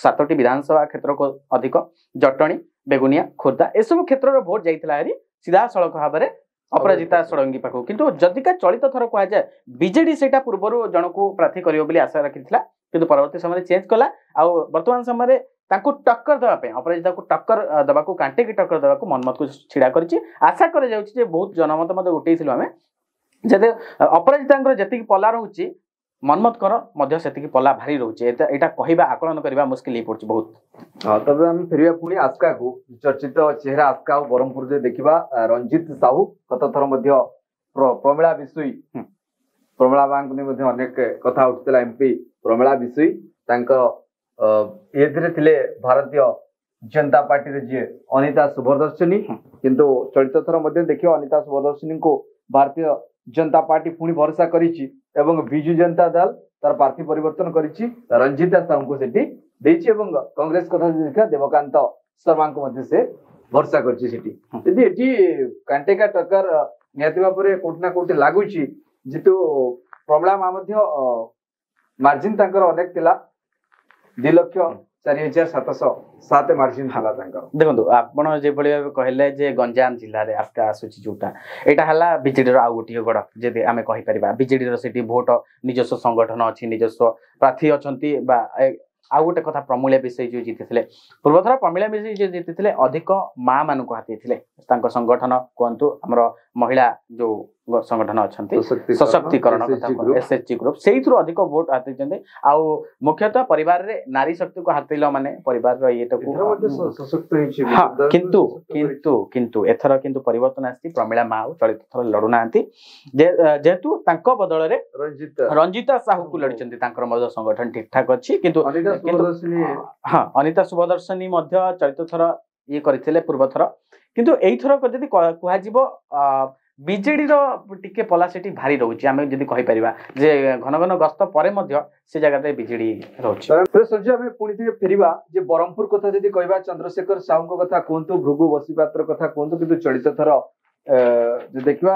7ଟି ବିଧାନସଭା କ୍ଷେତ୍ରକୁ ଅଧିକ ଜଟଣୀ ବେଗୁନିଆ ଖୋର୍ଦ୍ଧା ଏସବୁ କ୍ଷେତ୍ରର ଭୋଟ ଯାଇଥିଲା ହେରି ସିଧାସଳଖ ଭାବରେ ଅପରାଜିତା ଷଡ଼ଙ୍ଗୀ ପାଖକୁ କିନ୍ତୁ ଯଦିକା ଚଳିତ ଥର କୁହାଯାଏ ବିଜେଡି ସେଇଟା ପୂର୍ବରୁ ଜଣକୁ ପ୍ରାର୍ଥୀ କରିବ ବୋଲି ଆଶା ରଖିଥିଲା କିନ୍ତୁ ପରବର୍ତ୍ତୀ ସମୟରେ ଚେଞ୍ଜ କଲା ଆଉ ବର୍ତ୍ତମାନ ସମୟରେ ତାଙ୍କୁ ଟକ୍କର ଦେବା ପାଇଁ ଅପରାଜିତାକୁ ଟକ୍କର ଦେବାକୁ କାଣ୍ଟିକି ଟକ୍କର ଦେବାକୁ ମନ୍ମଥକୁ ଛିଡ଼ା କରିଛି। ଆଶା କରାଯାଉଛି ଯେ ବହୁତ ଜନମତ ମଧ୍ୟ ଉଠେଇଥିଲୁ ଆମେ ଯଦି ଅପରାଜିତାଙ୍କର ଯେତିକି ପଲା ରହୁଛି ମନ୍ମଥଙ୍କର ମଧ୍ୟ ସେତିକି ପଲା ଭାରି ରହୁଛି ଏଇଟା କହିବା ଆକଳନ କରିବା ମୁସ୍କିଲ ହେଇପଡୁଛି ବହୁତ। ତବେ ଆମେ ଫେରିବା ପୁଣି ଆସ୍କାକୁ ଚର୍ଚ୍ଚିତ ଚେହେରା ଆସ୍କା ଆଉ ବ୍ରହ୍ମପୁର ଯେ ଦେଖିବା ରଞ୍ଜିତ ସାହୁ ଗତ ଥର ମଧ୍ୟ ପ୍ରମିଳା ବିଷୋଇ ପ୍ରମିଳା ମାଙ୍କୁ ନେଇ ମଧ୍ୟ ଅନେକ କଥା ଉଠିଥିଲା ଏମପି ପ୍ରମିଳା ବିଷୋଇ ତାଙ୍କ ଏଥିରେ ଥିଲେ ଭାରତୀୟ ଜନତା ପାର୍ଟିରେ ଯିଏ ଅନିତା ସୁଭଦର୍ଶିନୀ କିନ୍ତୁ ଚଳିତ ଥର ମଧ୍ୟ ଦେଖିବା ଅନିତା ସୁଭଦର୍ଶିନୀଙ୍କୁ ଭାରତୀୟ ଜନତା ପାର୍ଟି ପୁଣି ଭରସା କରିଛି ଏବଂ ବିଜୁ ଜନତା ଦଳ ତାର ପ୍ରାର୍ଥୀ ପରିବର୍ତ୍ତନ କରିଛି ରଞ୍ଜିତା ସାହୁଙ୍କୁ ସେଠି ଦେଇଛି ଏବଂ କଂଗ୍ରେସ କଥା ଦେଖିବା ଦେବକାନ୍ତ ଶର୍ମାଙ୍କୁ ମଧ୍ୟ ସେ ଭରସା କରିଛି ସେଠି ଯଦି ଏଠି କାଣ୍ଟେକା ଟକ୍କର ନିହାତି ଭାବରେ କୋଉଠି ନା କୋଉଠି ଲାଗୁଛି ଯେହେତୁ ପ୍ରମିଳା ମା ମଧ୍ୟ ମାର୍ଜିନ ତାଙ୍କର ଅନେକ ଥିଲା 2,04,707 ମାର୍ଜିନ ଥିଲା ତାଙ୍କର। ଦେଖନ୍ତୁ ଆପଣ ଯେଭଳି ଭାବେ କହିଲେ ଯେ ଗଞ୍ଜାମ ଜିଲ୍ଲାରେ ଆସ୍କା ଆସୁଛି ଯୋଉଟା ଏଇଟା ହେଲା ବିଜେଡିର ଆଉ ଗୋଟିଏ ଗଡ଼ ଯଦି ଆମେ କହିପାରିବା ବିଜେଡିର ସେଠି ଭୋଟ ନିଜସ୍ୱ ସଂଗଠନ ଅଛି ନିଜସ୍ୱ ପ୍ରାର୍ଥୀ ଅଛନ୍ତି ବା ଆଉ ଗୋଟେ କଥା ପ୍ରମିଳା ବିଷୟ ଯୋଉ ଜିତିଥିଲେ ପୂର୍ବଥର ପ୍ରମିଳା ବିଷୟ ଯୋଉ ଜିତିଥିଲେ ଅଧିକ ମା ମାନଙ୍କୁ ହାତେଇଥିଲେ ତାଙ୍କ ସଂଗଠନ କୁହନ୍ତୁ ଆମର ମହିଳା ଯୋଉ ସଂଗଠନ ଅଛନ୍ତି ସଶକ୍ତିକରଣ ଏସଏଚଜି ଗ୍ରୁପ ସେଇଥିରୁ ଅଧିକ ଭୋଟ ହାତେଇଛନ୍ତି ଆଉ ମୁଖ୍ୟତଃ ପରିବାରରେ ନାରୀ ଶକ୍ତିକୁ ହାତେଇଲ ମାନେ ପରିବାରର ଇଏଟାକୁ କିନ୍ତୁ ଏଥର କିନ୍ତୁ ପରିବର୍ତ୍ତନ ଆସିଛି ପ୍ରମିଳା ମା ଆଉ ଚଳିତ ଥର ଲଢୁନାହାନ୍ତି ଯେହେତୁ ତାଙ୍କ ବଦଳରେ ରଞ୍ଜିତା ସାହୁକୁ ଲଢିଛନ୍ତି ତାଙ୍କର ମଧ୍ୟ ସଂଗଠନ ଠିକ ଠାକ ଅଛି କିନ୍ତୁ ଅନିତା ସୁଭଦର୍ଶିନୀ ମଧ୍ୟ ଚଳିତ ଥର ଇଏ କରିଥିଲେ ପୂର୍ବ ଥର କିନ୍ତୁ ଏଇଥର ଯଦି କୁହାଯିବ ବିଜେଡିର ଟିକେ ପଲା ସେଠି ଭାରି ରହୁଛି ଆମେ ଯଦି କହିପାରିବା ଯେ ଘନ ଘନ ଗସ୍ତ ପରେ ମଧ୍ୟ ସେ ଜାଗାରେ ବିଜେଡି ରହୁଛି। ଆମେ ପୁଣି ଟିକେ ଫେରିବା ଯେ ବ୍ରହ୍ମପୁର କଥା ଯଦି କହିବା ଚନ୍ଦ୍ରଶେଖର ସାହୁଙ୍କ କଥା କୁହନ୍ତୁ ଭୃଗୁ ବସିପାତ୍ର କଥା କୁହନ୍ତୁ କିନ୍ତୁ ଚଳିତ ଥର ଦେଖିବା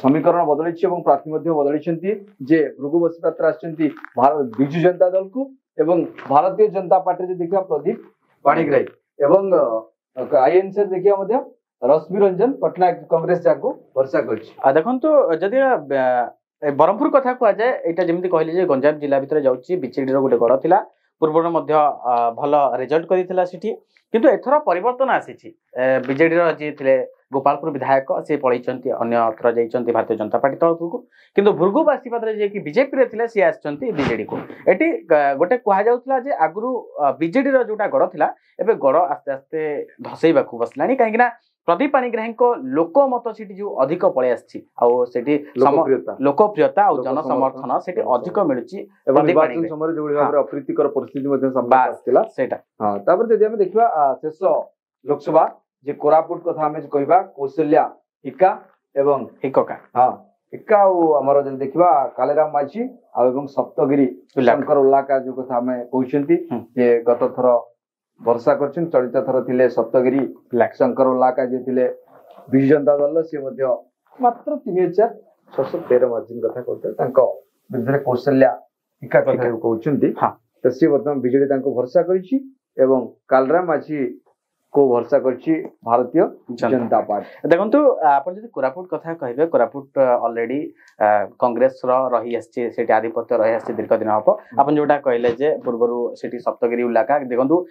ସମୀକରଣ ବଦଳିଛି ଏବଂ ପ୍ରାର୍ଥୀ ମଧ୍ୟ ବଦଳିଛନ୍ତି ଯେ ଭୃଗୁ ବସିପାତ୍ର ଆସିଛନ୍ତି ବିଜୁ ଜନତା ଦଳକୁ ଏବଂ ଭାରତୀୟ ଜନତା ପାର୍ଟିରେ ଦେଖିବା ପ୍ରଦୀପ ପାଣିଗ୍ରାହୀ ଏବଂ ଆଇଏନସି ଦେଖିବା ମଧ୍ୟ ରଶ୍ମି ରଞ୍ଜନ ପଟ୍ଟନାୟକ କଂଗ୍ରେସ ଯାହାକୁ ଭରସା କରିଛି। ଦେଖନ୍ତୁ ଯଦି ବ୍ରହ୍ମପୁର କଥା କୁହାଯାଏ ଏଇଟା ଯେମିତି କହିଲି ଯେ ଗଞ୍ଜାମ ଜିଲ୍ଲା ଭିତରେ ଯାଉଛି ବିଜେଡିର ଗୋଟେ ଗଡ଼ ଥିଲା ପୂର୍ବରୁ ମଧ୍ୟ ଭଲ ରେଜଲ୍ଟ କରିଥିଲା ସେଠି କିନ୍ତୁ ଏଥର ପରିବର୍ତ୍ତନ ଆସିଛି ବିଜେଡିର ଯିଏ ଥିଲେ ଗୋପାଳପୁର ବିଧାୟକ ସେ ପଳେଇଛନ୍ତି ଅନ୍ୟତ୍ର ଯାଇଛନ୍ତି ଭାରତୀୟ ଜନତା ପାର୍ଟି ତରଫକୁ କିନ୍ତୁ ଭୃଗୁ ବସିପାତ୍ରରେ ଯିଏକି ବିଜେପିରେ ଥିଲେ ସିଏ ଆସିଛନ୍ତି ବିଜେଡିକୁ ଏଠି ଗୋଟେ କୁହାଯାଉଥିଲା ଯେ ଆଗରୁ ବିଜେଡିର ଯୋଉଟା ଗଡ଼ ଥିଲା ଏବେ ଗଡ଼ ଆସ୍ତେ ଆସ୍ତେ ଧସେଇବାକୁ ବସିଲାଣି କାହିଁକି ନା ପ୍ରଦୀପ ପାଣିଗ୍ରାହୀଙ୍କ ଲୋକମତ ସେଠି ଯୋଉ ଅଧିକ ପଳେଇ ଆସିଛି ଆଉ ସେଠି ଲୋକପ୍ରିୟତା ଆଉ ଜନସମର୍ଥନ ସେଠି ଅଧିକ ମିଳୁଛି ଅପ୍ରୀତିକର ପରିସ୍ଥିତି ମଧ୍ୟ ଆସିଥିଲା ସେଇଟା ତାପରେ ଯଦି ଆମେ ଦେଖିବା ଶେଷ ଲୋକସଭା ଯେ କୋରାପୁଟ କଥା ଆମେ କହିବା କୌଶଲ୍ୟା ଟିକା एवं हिकोका हाँ एका आमर जब देखा कालेराम माझी आउ सप्तगिरी शंकर उल्लाका जो कथा आम कहते जे गत थर वर्षा कर चलित थर थे सप्तगिरी शंकर उल्लाका जे थे विजु जनता दल सी मात्र 3613 मार्जिन कथा कहते विरुद्ध कौशल्या टीका कथा कहते तो सी बर्तमान विजेडी भरसा कर कालराम माझी को भरसा करछि भारतीय जनता पार्टी देखंतु आपण जदि कोरापुट कथा कहबे कोरापुट ऑलरेडी कांग्रेस रही आछि सेठी आधिपत्य रही आछि दीर्घ दिन हबो आपण जोटा कहले जे पूर्वरु सेठी सप्तगिरी उल्लाका देखंतु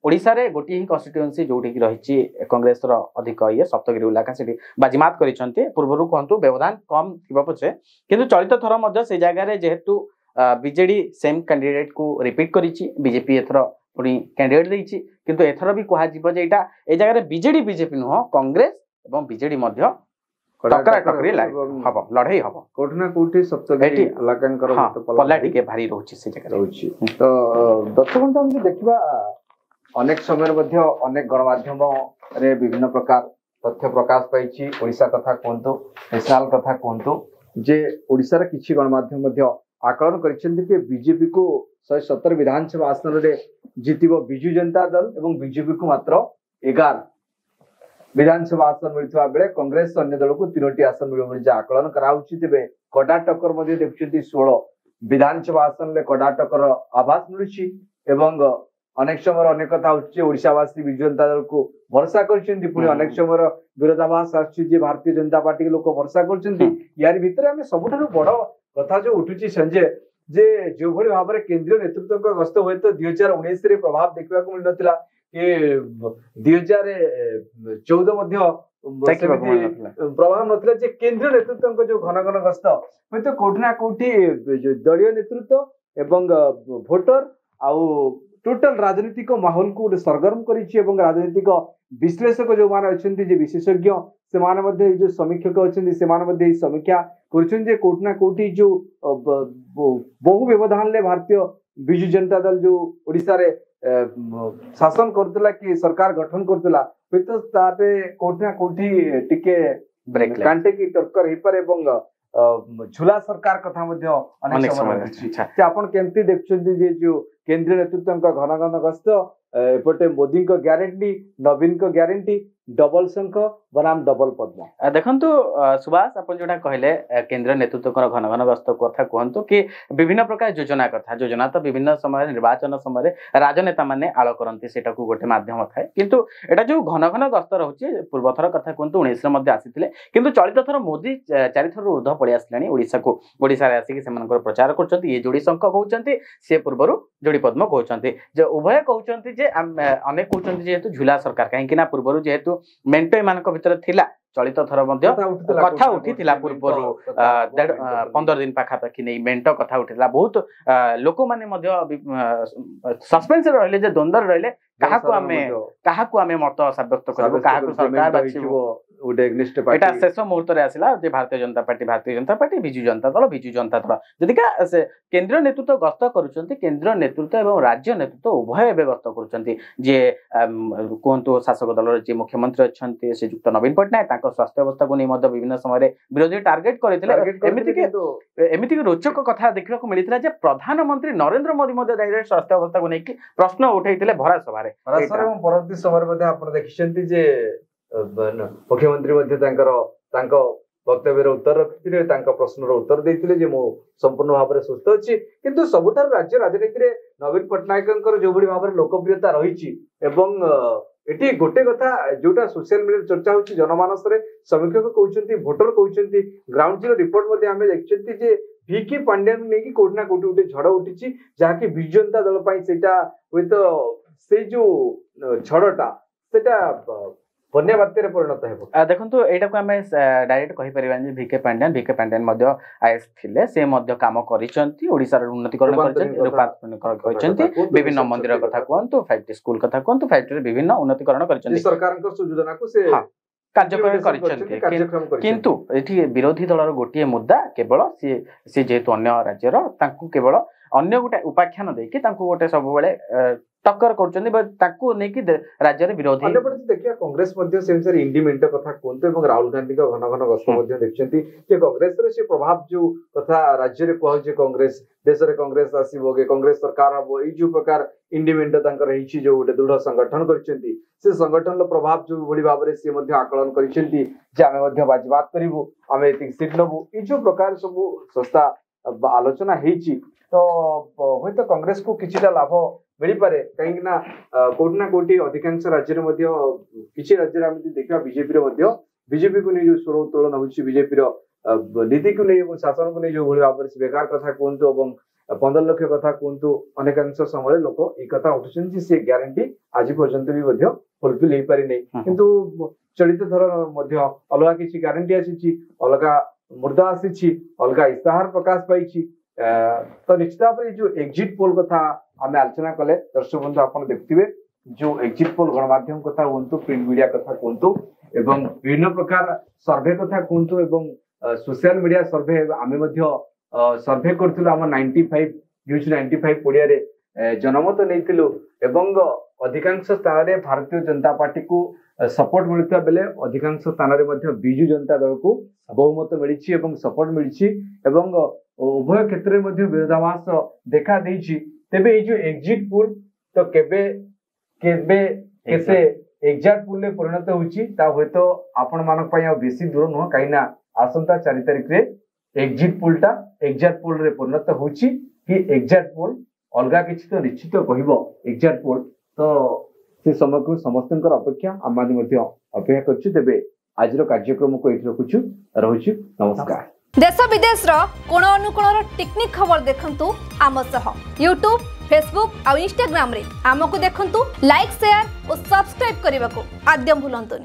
ओडिसा रे गोटी ही कन्स्टिट्युएंसी जोठी रहिछि कांग्रेस अधिक ये सप्तगिरी उल्लाका सेठी बाजीमात करिसंते पूर्वरु कहंतु व्यवधान कम थिबो पछे किंतु चलित थर मध्ये से जागा रे जेहेतु बीजेडी सेम कैंडिडेट को रिपीट करिछि बीजेपी एथर पुणी कैंडिडेट देछि किंतु एथर भी कहा जिवो जे एटा ए जगह रे बीजेडी बीजेपी नुह कांग्रेस एवं बीजेडी मध्य टकरा टकरी हबो लड़ाई हबो कोठी ना कोठी सप्तगिरी इलाकांकर पल्ला टिके भारी रहउछि से जगह रहउछि तो दर्शक हम देखिबा अनेक समय मध्य अनेक गणमाध्यम रे विभिन्न प्रकार तथ्य प्रकाश पाइछि ओडिसा कथा कोंतो नेशनल कथा कोंतो जे ओडिसा रे किछि गणमाध्यम मध्य आकलन करिसेंति कि बीजेपी को 170 विधानसभा आसन रे जीतिबो बिजु जनता दल एवं बीजेपी को मात्र 11 विधानसभा आसन मिलथिबा बेले कांग्रेस अन्य दल को 3टी आसन मिलिबो बोली आकलन कराउछि तेबे कड़ा टक्कर मध्ये देखुछिति 16 विधानसभा आसन ले कड़ा टक्कर आभास मिलुछि एवं अनेक समय अनेक कथा होछि ओडिसावासी बिजु जनता दल को भरसा करछिंती पुनी अनेक समय विरोधाभास आछि जे भारतीय जनता पार्टी के लोक भरसा करछिंती यार भितर हम सबठारु बड़ कथा जो उठुछि संजय जे जो भली भाव में केंद्रीय नेतृत्व का गस्त हुए तो 2019 रे प्रभाव देखा मिल नथिला कि 2014 मध्य प्रभाव नथिला जे केंद्रीय नेतृत्व जो घन घन गस्त हुए तो कोठी ना कोठी दलीय नेतृत्व एवं भोटर आउ टोटल राजनीतिक माहौल को सरगर्म करिछि एवं राजनीतिक विश्लेषक जो माने अछंती जे विशेषज्ञ से माने मध्ये जो समीक्षक अछंती से माने मध्ये समीक्षा करछन जे कोठी ना कोठी जो बहु व्यवधान ले भारतीय बिजु जनता दल जो ओडिसा रे शासन करतला कि सरकार गठन करतला तो ताते कोठी ना कोठी टिके ब्रेक कांटे की टक्कर हे पर एवं झुला सरकार कथा मध्ये अनेक समय अछि आपण केमती देखछन्ती जे जो केंद्रीय नेतृत्व घन घन गस्त एपटे मोदी को ग्यारंटी नवीन को ग्यारंटी डबल शंख बनाम डबल पद्म देखंतु सुभाष अपन जोटा कहले केंद्रीय नेतृत्व घन घन गस्त कथा कहंतु कि विभिन्न प्रकार योजना तो विभिन्न समय निर्वाचन समय राजनेता माने आळ करंती सेटा को गोटे माध्यम थाए किंतु एटा जो घन घन गस्त रहउची पूर्वथर कथा कहंतु 19 रे मध्ये आसीथिले किंतु चलित थर मोदी 4 थर ऊर्ध्व पड़ी आसलानी ओडिसा रे आसी कि सेमानकर प्रचार करचंती ये जोड़ी शंख कहउचंती से पूर्वरु जोड़ी पद्म कहउचंती जे उभय कहउचंती जे अनेक कहउचंती जेहेतु झुला सरकार काहे कि ना पूर्वरु जेहेतु मेंटो एमानक भितर थिला चलित थर मध्ये कथा उठिथिला पूर्वरु 15 दिन पाखापाखि नहीं मेंटो कथा उठिथिला बहुत लोक माने मध्ये सस्पेंस रहले जे द्वंद्व रहले काहाकू आमे मत साब्यस्त करबो काहाकू सरकार बाछिबो उडे निष्ठ पार्टी एटा शेष मुहूर्त रे आसिला जे भारतीय जनता पार्टी बिजु जनता दल जदिका से केंद्रीय नेतृत्व गस्त करूचंती केंद्रीय नेतृत्व एवं राज्य नेतृत्व उभय एबे गस्त करूचंती जे कोंतो शासक दल जे मुख्यमंत्री अछंती से युक्त नवीन पटनायक ताको स्वास्थ्य अवस्था को नै मध्ये विभिन्न समय विरोधी टार्गेट करथिले एमिति के रोचक कथा देखिबा को मिलिथिला जे प्रधानमंत्री नरेंद्र मोदी मध्ये डायरेक्ट स्वास्थ्य अवस्था को नै कि प्रश्न उठैथिले भरा सभा रे परवर्ती समय मध्ये आपण देखिसंती जे मुख्यमंत्री मध्ये तांको वक्तव्य उत्तर रखिथिले तांको प्रश्न उत्तर देथिले जे मो संपूर्ण भाव में सुस्थ अछि किंतु सबुठार राज्य राजनीति रे नवीन पटनायकंकर जो बड़ी भाव में लोकप्रियता रहिछि एवं एटी गोटे कथा जोटा सोशल मीडिया चर्चा होछि जनमानस रे समीक्षक कहउछंती भोटर कहउछंती ग्राउंड जीरो रिपोर्ट मध्ये हमें देखछंती जे वीके पांड्यान ने कि कोठना कोठी उठे झड़ उठिछि जाकी बिजु जनता दल पई सेटा होय तो से जो झड़टा सेटा बन्या बात्यारे परिणत हेबो देखंतु एटा को हमें डायरेक्ट कहि परिबान जे वीके पांड्यान मध्ये आईएस थिले से मध्ये काम करिसंती ओडिसा र उन्नतिकरण करिसंती विभिन्न मंदिर कथा कहंतु 5T स्कूल कथा कहंतु 5T रे विभिन्न उन्नतिकरण करिसंती सरकार को योजना को से कार्यक्रम करिसंती किंतु एठी विरोधी दलर गोटिए मुद्दा केवल से जेहेतु अन्य राज्यर तांकु केवल अन्य गोटे उपाख्यान देके तांको गोटे सब बेले टक्कर करछन्ती ताकू नेकी राज्य रे विरोधी अन्यपटे देखिए कांग्रेस मध्य से अनुसार इंडिमेंट कथा कोनते एवं राहुल गांधी का घन घन गस्त मध्य देखछन्ती जे कांग्रेस रे से प्रभाव जो कथा राज्य रे कहै जे कांग्रेस देश रे कांग्रेस आसीबो के कांग्रेस सरकार हबो ई जो प्रकार इंडिमेंट तांकर रहिछि जो गोटे दृढ़ संगठन करछन्ती से संगठन रो प्रभाव जो बड़ी भाबरे से मध्य आकलन करछन्ती जे आमे मध्य बात करिवु आमे एतिक सीट नबु ई जो प्रकार सब संस्था आलोचना हेछि तो होय तो कांग्रेस को किछिटा लाभ मिल पारे कहीं कोटी ना कोटी अधिकांश राज्य किसी राज्य देखा बीजेपी को नहीं जो स्वर उत्तोलन होची बीजेपी नीति को नहीं शासन को नहीं जो भाई भाव से बेकार कथा कहतु और 15 लाख कथा कहतु अनेकांश समय लोक ये कथा उठुଛନ୍ତି से ग्यारंटी आज पर्यंत भी फुलफिल हो पारि नहीं किंतु चलित थर अलग किसी ग्यारंटी आसी अलग मुर्दा आसी अलग इस्ताहार प्रकाश पाई तो निश्चित भाव जो एग्जिट पोल कथा आम आलोचना कले दर्शक बंधु आपन देखिए जो एग्जिट पोल गणमाध्यम कथा कहतु प्रिंट मीडिया कथा कहतु एवं विभिन्न प्रकार सर्वे कथा कहतु एवं सोशल मीडिया सर्वे आम सर्वे करथिलु हम 95 न्यूज 95 पड़िया रे जनमत नैथिलु एवं अधिकांश स्थान रे भारतीय जनता पार्टी को सपोर्ट मिलता बेले अधिकांश स्थान रे मध्य बिजु जनता दल को बहुमत मिली एवं सपोर्ट मिली एवं उभय क्षेत्र में विरोधाभास देखा देछि तेबे जो एग्जिट पोल तो केबे केबे केसे एग्जिट पोल में परिणत होछि ता होय तो आपण मानक पय बेसी दूर न काइना आसंता 4 तारिख रे एग्जिट पोल रे परिणत होछि कि एग्जिट पोल अलगा किछि तो निश्चित कहिबो एग्जिट पोल तो से समय को समस्तनकर अपेक्षा आमादी मध्य अपेक्षा करछि तेबे आजिरो कार्यक्रम को एथि रखुछु रहउछु नमस्कार देश विदेश रो कोण अनुकोण टेक्निक खबर देखंतु आम सह यूट्यूब फेसबुक और इंस्टाग्राम रे आमको देखंतु लाइक शेयर और सब्सक्राइब करने को आद्यम भूलंतुनि।